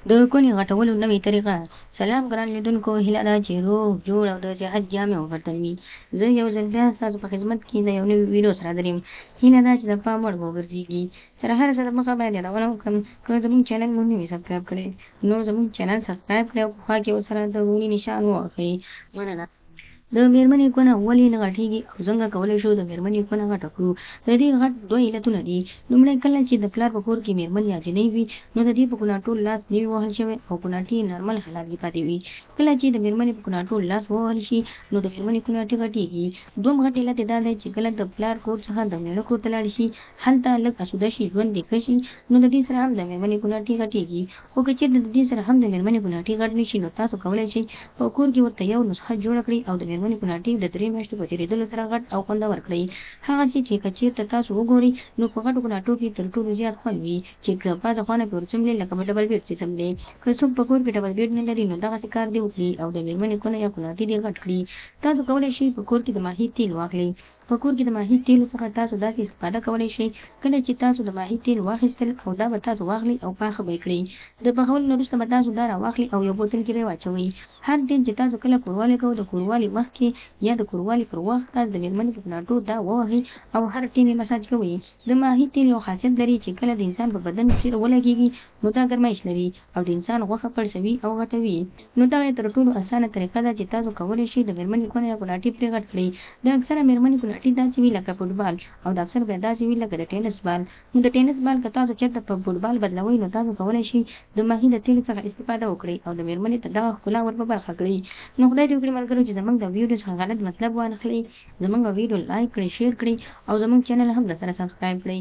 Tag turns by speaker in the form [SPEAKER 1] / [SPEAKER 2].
[SPEAKER 1] د کونې غټولو نوې طریقه. سلام ګران لیدونکو، هیله ده چې روغ جوړ او د صحت جامې وبرتن وي. زه یو ځل بیا ستاسو په خدمت کې د یو نوي ویډیو سره دریم. هیله ده چې د پام وړ وګرځېږي. تر هر څه دمخه باید یادونه وکړم، که زموږ چینل مو نه وي سبسکرایب کړی نو زموږ چینل سبسکرایب کړئ او په خوا کې ورسره د غونې نشان ووهئ. مننه. د میرمنې کونه ولې نه غټېږي او څنګه کولی شو د میرمنې کونه غټه کړو؟ د دې غټ دوه علتونه دي. لومړی، کله چې د پلار په کور کې میرمن یا جنۍ وي نو د دې په کوناټول لاس نه وي وهل شوی او کوناټي نارمل حالات کې پاتې وي. کله چې د میرمنې په کوناټول لاس ووهل شي نو د میرمنې کوناټي غټېږي. دویم غټ علت دا دی چې کله د پلار کور څخه د میړه کور ته لاړ شي، هلته لږ اسوده شي، ژوند دې ښه شي، نو د دې سره هم د میرمنې کوناټي غټېږي. خو که چېرته د دې سره هم د میرمنې کوناټي غټ نه شي نو تاسو کولی شئ په کور کې ورته یو نسخه جوړه کړئ او د میرمنې کوناټي د 3 میاشتو په تېرېدلو سره غټ او خوندور کړئ. هغسې چې که چېرته تاسو وګورئ نو په غټو کوناټو کې تر ټولو زیات خوند وي چې که پاته خوا نه پرې ورڅملې لکه په ډبل بیډ سیسټم دی. که څوک په کور کې ډبل بیډ نه لري نو دغسې کار دې وکړي او د میرمنې کونه یا کوناټي دې غټ کړي. تاسو کولی شئ په کور کې د ماهي تیل واخلئ. په کور کې د ماهي تیلو څخه تاسو داسې استفاده کولی شئ، کله چې تاسو د ماهي تیل واخیستل او دا به تاسو واخلئ او پاخه به یې کړئ. د پخولو نه وروسته به تاسو دا راواخلئ او یو بوتل کې به یې واچوئ. هر ټیم چې تاسو کله کوروالی کوئ، د کوروالی مخکې یا د کوروالی پر وخت تاسو د میرمنې په کوناټو دا ووهئ او هر ټیم یې مساج کوئ. د ماهي تیل یو خاصیت لري چې کله د انسان په بدن کې ولګېږي نو دا ګرمایش لري او د انسان غوښه پړسوي او غټوي. نو دغه یې تر ټولو اسانه طریقه ده چې تاسو کولی شئ د میرمنې کونه یا کوناټي پرې غټ کړئ. د اکثره میرمنې کوناټي داسې وي لکه فوټبال او د اکثر بیا داسې وي لکه د ټینس بال. نو د ټینس بال که تاسو چېرته په فوټبال بدلوئ نو تاسو کولی شئ د ماهي د تیلو څخه استفاده وکړئ او د میرمنې ته دغه ښکلا ور په برخه کړئ. نو خدای دې وکړي ملګرو چې زموږ د ویډیو څخه غلط مطلب وانخلئ. زموږ ویډیو لایک کړئ، شیر کړئ او زموږ چینل هم درسره سبسکرایب کړئ.